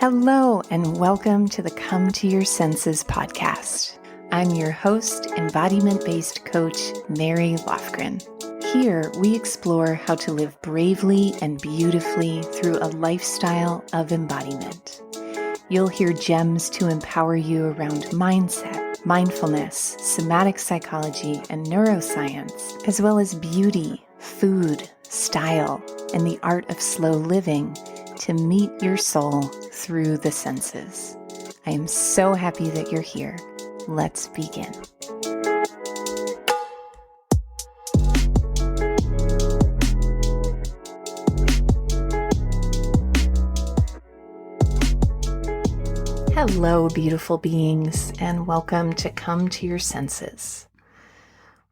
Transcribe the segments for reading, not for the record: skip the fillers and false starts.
Hello, and welcome to the Come to Your Senses podcast. I'm your host, embodiment-based coach, Mary Lofgren. Here, we explore how to live bravely and beautifully through a lifestyle of embodiment. You'll hear gems to empower you around mindset, mindfulness, somatic psychology, and neuroscience, as well as beauty, food, style, and the art of slow living to meet your soul through the senses. I am so happy that you're here. Let's begin. Hello, beautiful beings, and welcome to Come to Your Senses.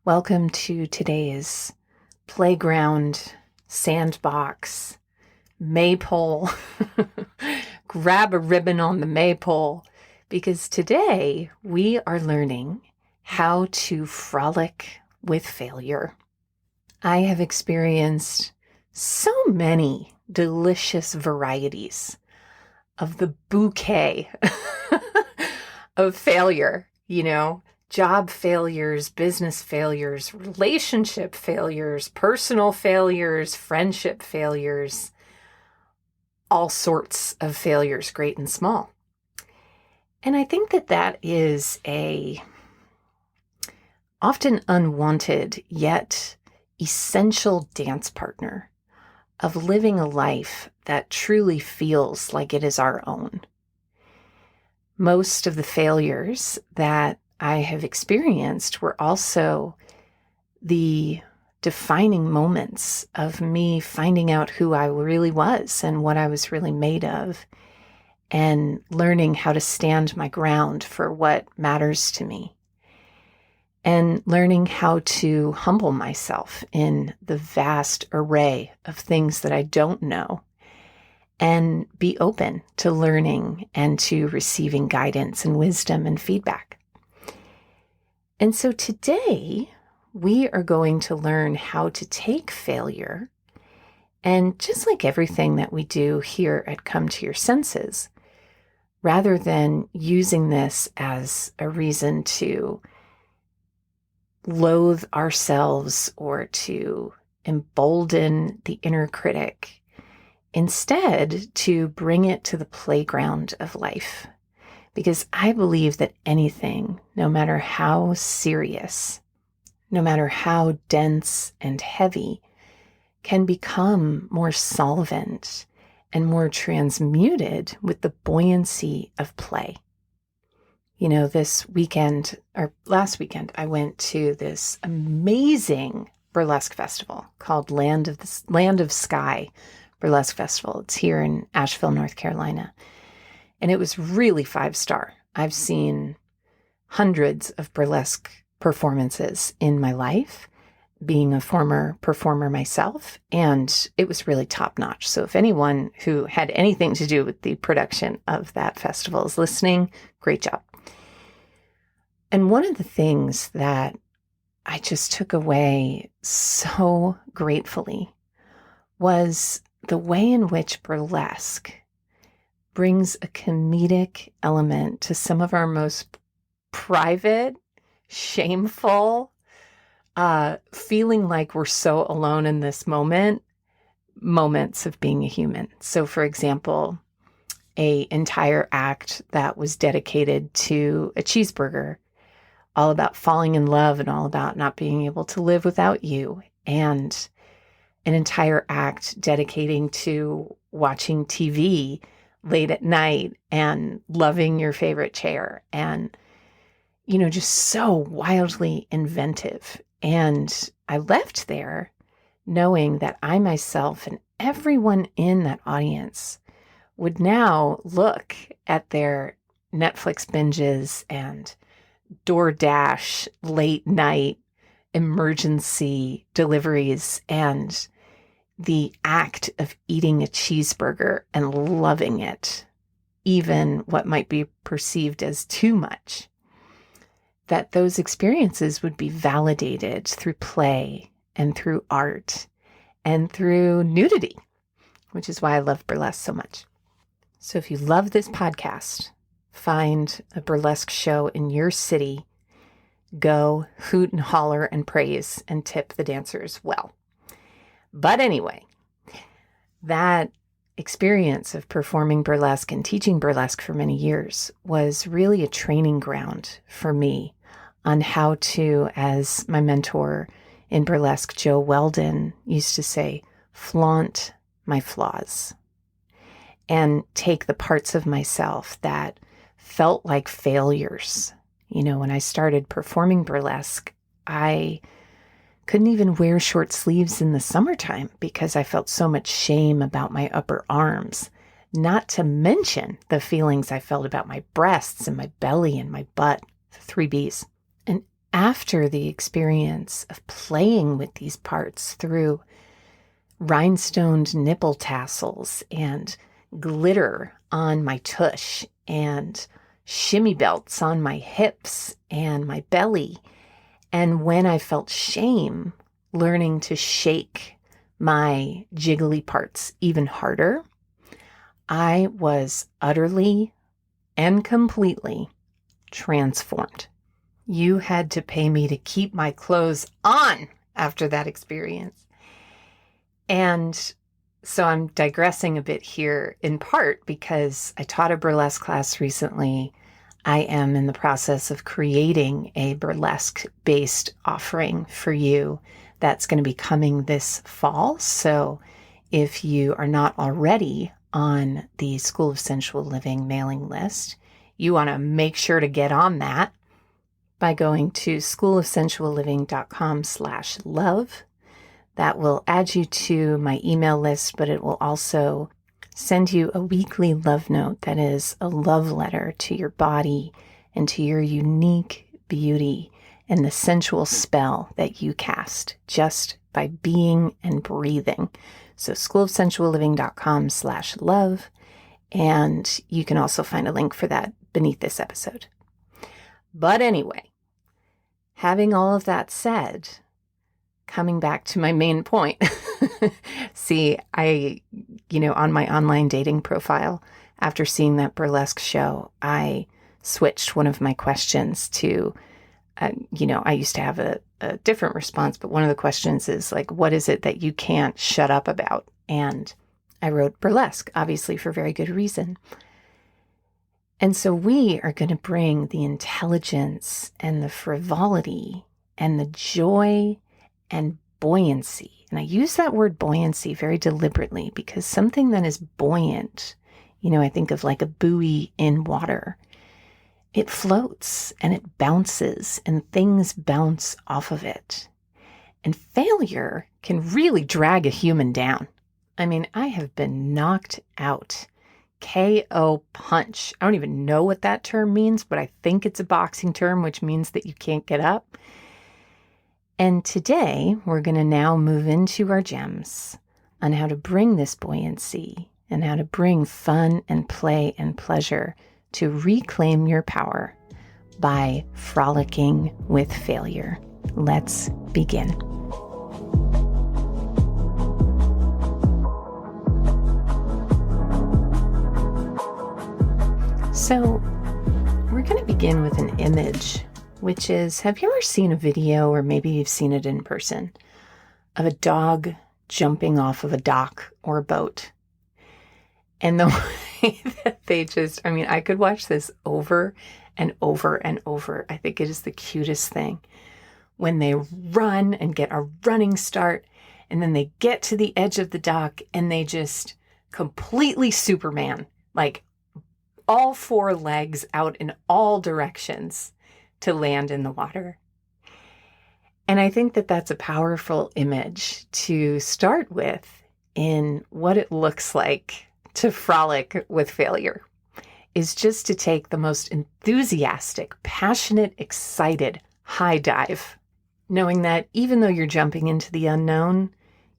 Welcome to today's playground, sandbox, maypole. Grab a ribbon on the maypole, because today we are learning how to frolic with failure. I have experienced so many delicious varieties of the bouquet of failure, job failures, business failures, relationship failures, personal failures, friendship failures, all sorts of failures, great and small. And I think that is a often unwanted yet essential dance partner of living a life that truly feels like it is our own. Most of the failures that I have experienced were also the defining moments of me finding out who I really was and what I was really made of, and learning how to stand my ground for what matters to me, and learning how to humble myself in the vast array of things that I don't know, and be open to learning and to receiving guidance and wisdom and feedback. And so today, we are going to learn how to take failure, and just like everything that we do here at Come to Your Senses, rather than using this as a reason to loathe ourselves or to embolden the inner critic, instead to bring it to the playground of life. Because I believe that anything, no matter how serious, no matter how dense and heavy, can become more solvent and more transmuted with the buoyancy of play. This weekend, or last weekend, I went to this amazing burlesque festival called Land of Sky Burlesque Festival. It's here in Asheville, North Carolina. And it was really 5-star. I've seen hundreds of burlesque performances in my life, being a former performer myself, and it was really top-notch. So if anyone who had anything to do with the production of that festival is listening, great job. And one of the things that I just took away so gratefully was the way in which burlesque brings a comedic element to some of our most private, shameful, feeling like we're so alone in this moments of being a human. So for example, an entire act that was dedicated to a cheeseburger, all about falling in love and all about not being able to live without you, and an entire act dedicating to watching TV late at night and loving your favorite chair, and just so wildly inventive. And I left there knowing that I myself and everyone in that audience would now look at their Netflix binges and DoorDash late night emergency deliveries and the act of eating a cheeseburger and loving it, even what might be perceived as too much, that those experiences would be validated through play and through art and through nudity, which is why I love burlesque so much. So if you love this podcast, find a burlesque show in your city, go hoot and holler and praise and tip the dancers well. But anyway, that experience of performing burlesque and teaching burlesque for many years was really a training ground for me on how to, as my mentor in burlesque, Joe Weldon, used to say, flaunt my flaws and take the parts of myself that felt like failures. You know, when I started performing burlesque, I couldn't even wear short sleeves in the summertime because I felt so much shame about my upper arms, not to mention the feelings I felt about my breasts and my belly and my butt, the 3 Bs. And after the experience of playing with these parts through rhinestoned nipple tassels and glitter on my tush and shimmy belts on my hips and my belly, and when I felt shame, learning to shake my jiggly parts even harder, I was utterly and completely transformed. You had to pay me to keep my clothes on after that experience. And so I'm digressing a bit here, in part because I taught a burlesque class recently. I am in the process of creating a burlesque-based offering for you that's going to be coming this fall. So if you are not already on the School of Sensual Living mailing list, you want to make sure to get on that by going to schoolofsensualliving.com/love. That will add you to my email list, but it will also send you a weekly love note that is a love letter to your body and to your unique beauty and the sensual spell that you cast just by being and breathing. So schoolofsensualliving.com/love, and you can also find a link for that beneath this episode. But anyway, having all of that said, coming back to my main point. See, on my online dating profile, after seeing that burlesque show, I switched one of my questions to, I used to have a different response, but one of the questions is like, what is it that you can't shut up about? And I wrote burlesque, obviously for very good reason. And so we are going to bring the intelligence and the frivolity and the joy and buoyancy. And I use that word buoyancy very deliberately because something that is buoyant, I think of like a buoy in water. It floats and it bounces and things bounce off of it. And failure can really drag a human down. I mean, I have been knocked out. KO punch. I don't even know what that term means, but I think it's a boxing term, which means that you can't get up. And today, we're going to now move into our gems on how to bring this buoyancy and how to bring fun and play and pleasure to reclaim your power by frolicking with failure. Let's begin. So, we're going to begin with an image, which is, have you ever seen a video, or maybe you've seen it in person, of a dog jumping off of a dock or a boat? And the way that I could watch this over and over and over. I think it is the cutest thing when they run and get a running start, and then they get to the edge of the dock and they just completely Superman, like all 4 legs out in all directions to land in the water. And I think that that's a powerful image to start with in what it looks like to frolic with failure, is just to take the most enthusiastic, passionate, excited high dive, knowing that even though you're jumping into the unknown,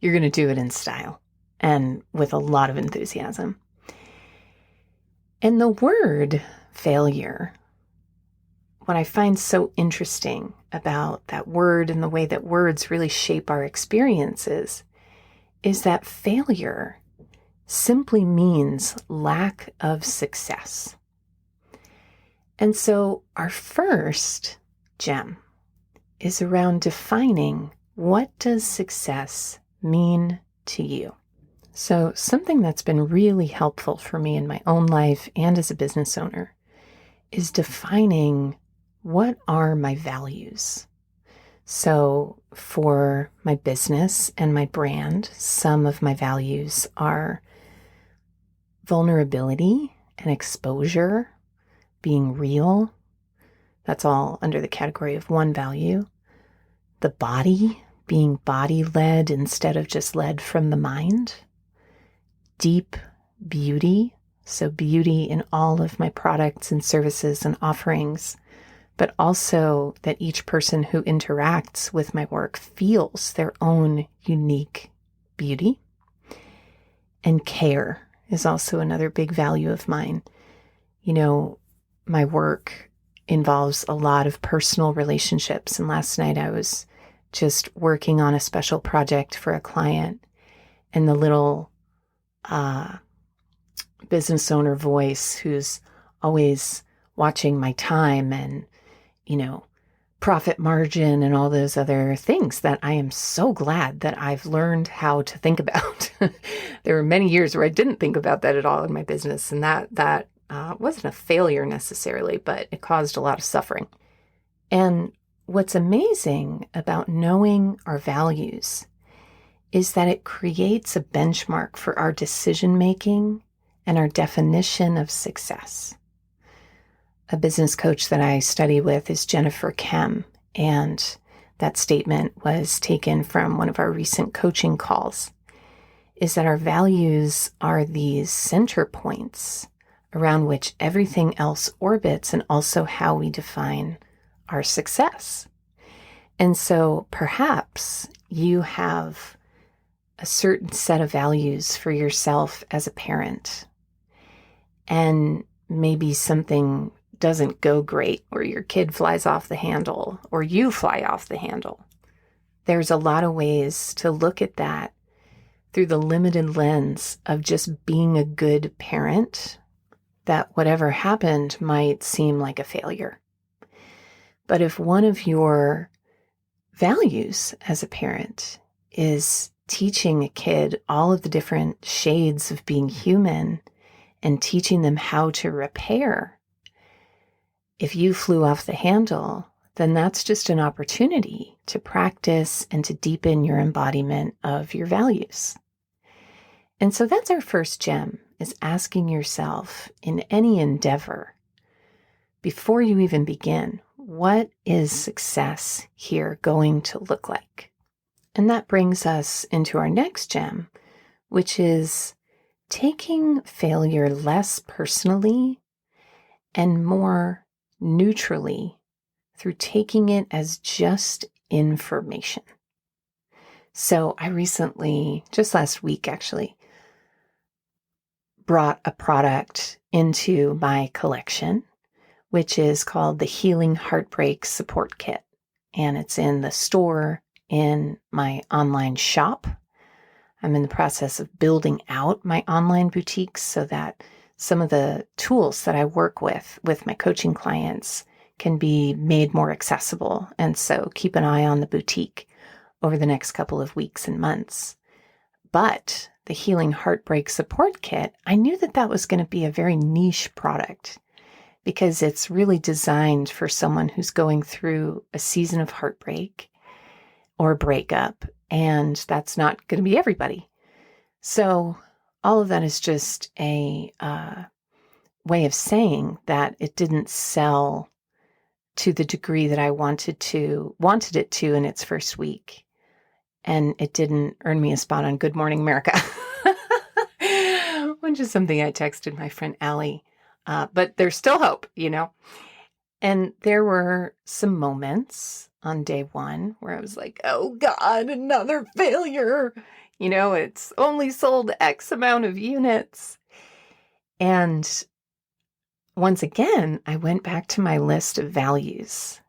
you're going to do it in style and with a lot of enthusiasm. And the word failure, what I find so interesting about that word and the way that words really shape our experiences, is that failure simply means lack of success. And so our first gem is around defining, what does success mean to you? So something that's been really helpful for me in my own life and as a business owner is defining, what are my values? So for my business and my brand, some of my values are vulnerability and exposure, being real. That's all under the category of one value. The body, being body-led instead of just led from the mind. Deep beauty, so beauty in all of my products and services and offerings, but also that each person who interacts with my work feels their own unique beauty. And care is also another big value of mine. You know, my work involves a lot of personal relationships, and last night I was just working on a special project for a client, and the little business owner voice who's always watching my time and, profit margin and all those other things that I am so glad that I've learned how to think about. There were many years where I didn't think about that at all in my business, and that wasn't a failure necessarily, but it caused a lot of suffering. And what's amazing about knowing our values is that it creates a benchmark for our decision-making and our definition of success. A business coach that I study with is Jennifer Kem, and that statement was taken from one of our recent coaching calls, is that our values are these center points around which everything else orbits, and also how we define our success. And so perhaps you have a certain set of values for yourself as a parent, and maybe something doesn't go great, or your kid flies off the handle, or you fly off the handle. There's a lot of ways to look at that through the limited lens of just being a good parent, that whatever happened might seem like a failure. But if one of your values as a parent is teaching a kid all of the different shades of being human and teaching them how to repair, if you flew off the handle, then that's just an opportunity to practice and to deepen your embodiment of your values. And so that's our first gem, is asking yourself in any endeavor, before you even begin, what is success here going to look like? And that brings us into our next gem, which is taking failure less personally and more neutrally, through taking it as just information. So I recently, just last week actually, brought a product into my collection, which is called the Healing Heartbreak Support Kit. And it's in the store, in my online shop. I'm in the process of building out my online boutiques so that some of the tools that I work with my coaching clients can be made more accessible. And so keep an eye on the boutique over the next couple of weeks and months. But the Healing Heartbreak Support Kit, I knew that that was going to be a very niche product, because it's really designed for someone who's going through a season of heartbreak or breakup, and that's not going to be everybody. So all of that is just a way of saying that it didn't sell to the degree that I wanted it to in its first week. And it didn't earn me a spot on Good Morning America, which is something I texted my friend Allie. But there's still hope, And there were some moments on day one where I was like, oh God, another failure. It's only sold X amount of units. And once again, I went back to my list of values,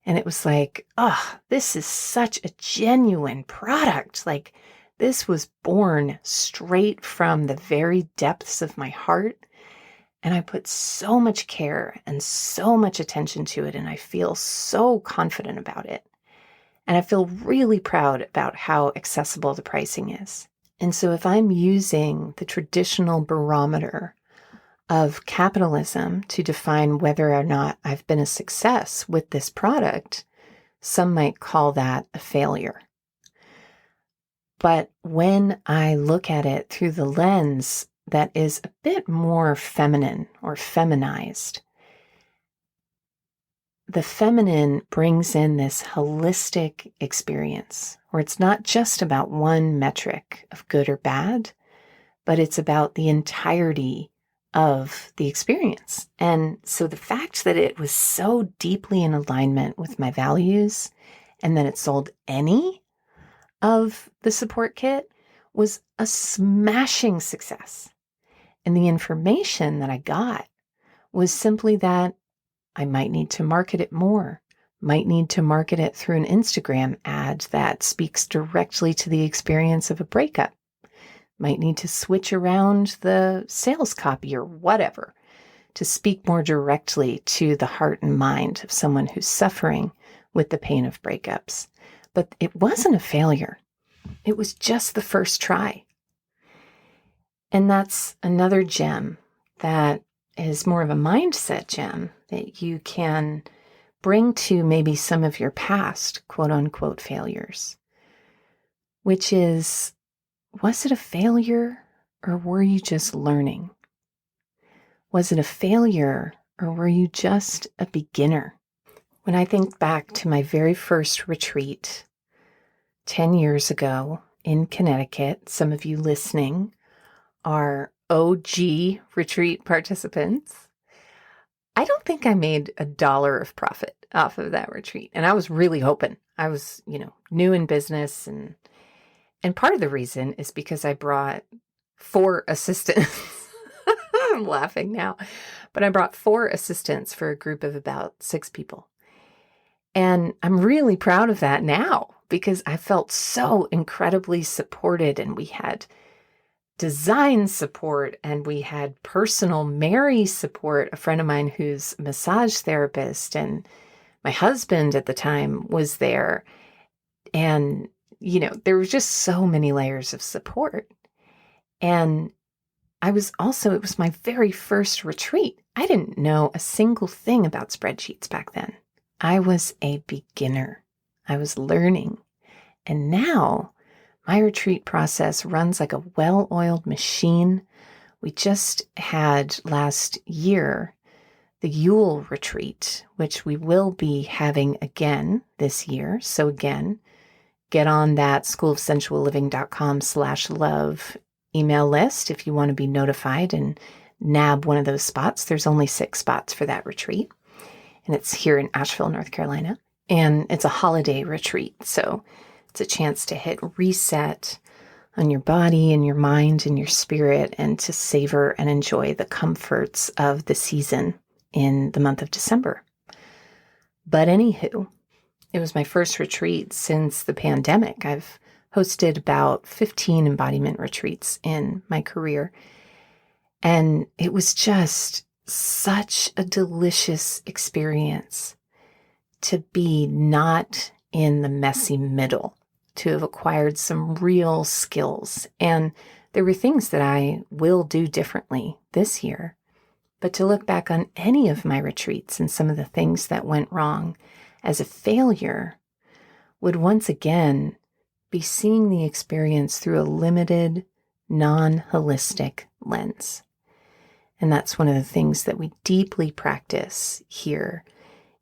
and it was like, oh, this is such a genuine product. Like, This was born straight from the very depths of my heart. And I put so much care and so much attention to it, and I feel so confident about it. And I feel really proud about how accessible the pricing is. And so if I'm using the traditional barometer of capitalism to define whether or not I've been a success with this product, some might call that a failure. But when I look at it through the lens that is a bit more feminine or feminized, the feminine brings in this holistic experience where it's not just about one metric of good or bad, but it's about the entirety of the experience. And so the fact that it was so deeply in alignment with my values and that it sold any of the support kit was a smashing success. And the information that I got was simply that I might need to market it more, might need to market it through an Instagram ad that speaks directly to the experience of a breakup, might need to switch around the sales copy or whatever to speak more directly to the heart and mind of someone who's suffering with the pain of breakups. But it wasn't a failure. It was just the first try. And that's another gem that is more of a mindset gem that you can bring to maybe some of your past quote unquote failures, which is, was it a failure or were you just learning? Was it a failure or were you just a beginner? When I think back to my very first retreat 10 years ago in Connecticut, some of you listening are OG retreat participants. I don't think I made $1 of profit off of that retreat. And I was really hoping. I was, new in business. And part of the reason is because I brought 4 assistants. I'm laughing now. But I brought 4 assistants for a group of about 6 people. And I'm really proud of that now because I felt so incredibly supported, and we had design support and we had personal Mary support, a friend of mine who's a massage therapist, and my husband at the time was there. And, there was just so many layers of support. And it was my very first retreat. I didn't know a single thing about spreadsheets back then. I was a beginner. I was learning. And now my retreat process runs like a well-oiled machine. We just had last year the Yule retreat, which we will be having again this year. So again, get on that schoolofsensualliving.com/love email list if you want to be notified and nab one of those spots. There's only 6 spots for that retreat. And it's here in Asheville, North Carolina. And it's a holiday retreat. So it's a chance to hit reset on your body and your mind and your spirit and to savor and enjoy the comforts of the season in the month of December. But anywho, it was my first retreat since the pandemic. I've hosted about 15 embodiment retreats in my career. And it was just such a delicious experience to be not in the messy middle, to have acquired some real skills. And there were things that I will do differently this year. But to look back on any of my retreats and some of the things that went wrong as a failure would once again be seeing the experience through a limited, non-holistic lens. And that's one of the things that we deeply practice here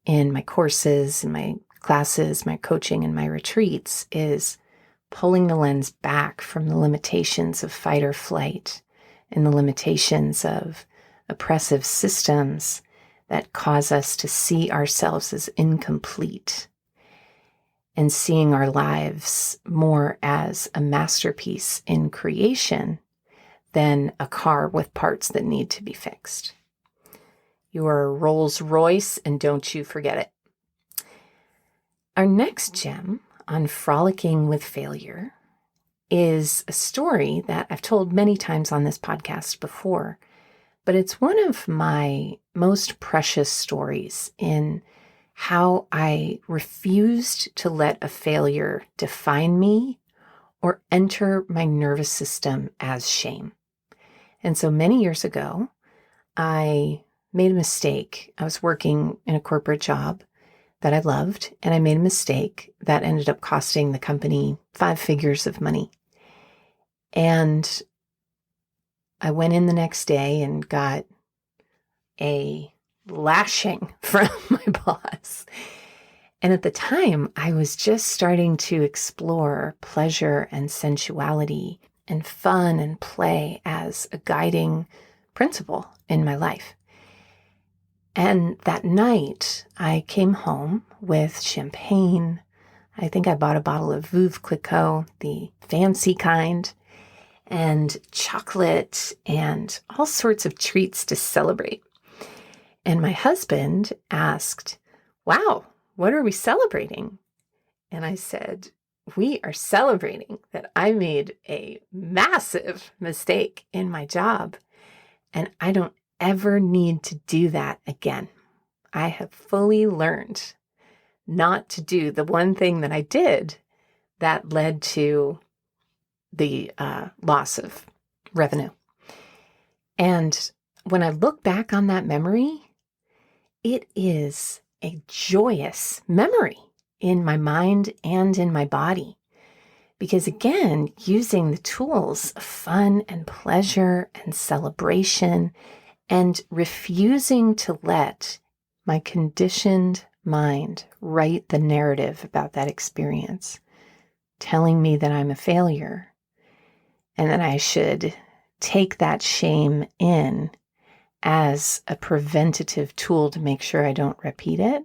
in my courses, in my classes, my coaching, and my retreats is pulling the lens back from the limitations of fight or flight and the limitations of oppressive systems that cause us to see ourselves as incomplete and seeing our lives more as a masterpiece in creation than a car with parts that need to be fixed. You are a Rolls Royce, and don't you forget it. Our next gem on frolicking with failure is a story that I've told many times on this podcast before, but it's one of my most precious stories in how I refused to let a failure define me or enter my nervous system as shame. And so many years ago, I made a mistake. I was working in a corporate job that I loved, and I made a mistake that ended up costing the company 5 figures of money. And I went in the next day and got a lashing from my boss. And at the time, I was just starting to explore pleasure and sensuality and fun and play as a guiding principle in my life. And that night, I came home with champagne. I think I bought a bottle of Veuve Clicquot, the fancy kind, and chocolate and all sorts of treats to celebrate. And my husband asked, "Wow, what are we celebrating?" And I said, "We are celebrating that I made a massive mistake in my job, and I don't ever need to do that again. I have fully learned not to do the one thing that I did that led to the loss of revenue." And when I look back on that memory, it is a joyous memory in my mind and in my body. Because again, using the tools of fun and pleasure and celebration and refusing to let my conditioned mind write the narrative about that experience, telling me that I'm a failure and that I should take that shame in as a preventative tool to make sure I don't repeat it.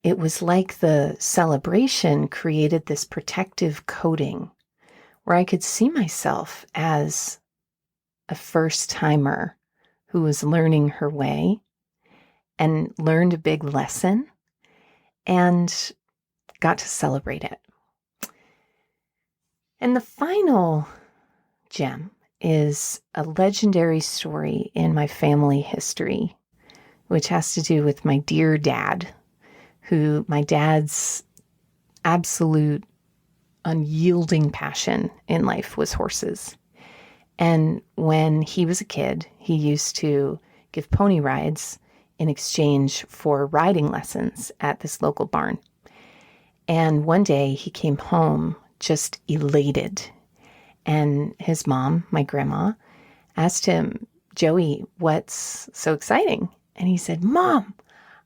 It was like the celebration created this protective coating where I could see myself as a first-timer who was learning her way and learned a big lesson and got to celebrate it. And the final gem is a legendary story in my family history, which has to do with my dear dad, who my dad's absolute unyielding passion in life was horses. And when he was a kid, he used to give pony rides in exchange for riding lessons at this local barn. And one day he came home just elated. And his mom, my grandma, asked him, "Joey, what's so exciting?" And he said, "Mom,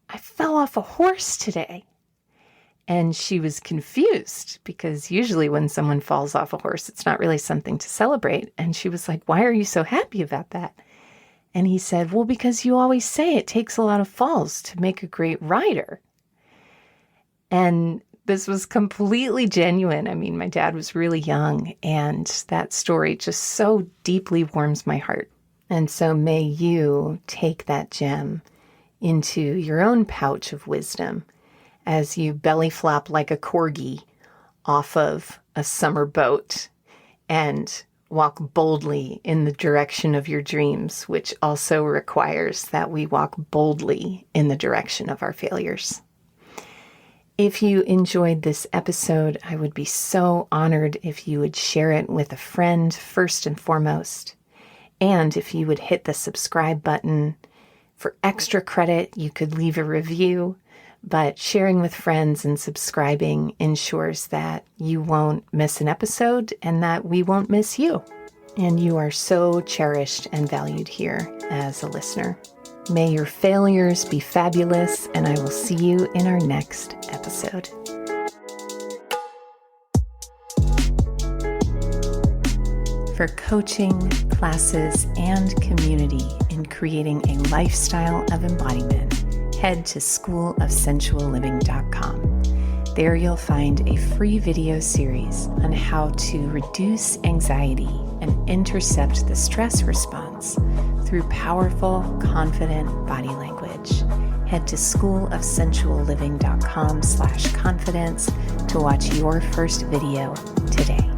I fell off a horse today." And she was confused because usually when someone falls off a horse, it's not really something to celebrate. And she was like, "Why are you so happy about that?" And he said, "Well, because you always say it takes a lot of falls to make a great rider." And this was completely genuine. I mean, my dad was really young, and that story just so deeply warms my heart. And so may you take that gem into your own pouch of wisdom as you belly flop like a corgi off of a summer boat and walk boldly in the direction of your dreams, which also requires that we walk boldly in the direction of our failures. If you enjoyed this episode, I would be so honored if you would share it with a friend first and foremost. And if you would hit the subscribe button. For extra credit, you could leave a review, but sharing with friends and subscribing ensures that you won't miss an episode and that we won't miss you. And you are so cherished and valued here as a listener. May your failures be fabulous, and I will see you in our next episode. For coaching, classes, and community in creating a lifestyle of embodiment, head to schoolofsensualliving.com. There you'll find a free video series on how to reduce anxiety and intercept the stress response through powerful, confident body language. Head to schoolofsensualliving.com/confidence to watch your first video today.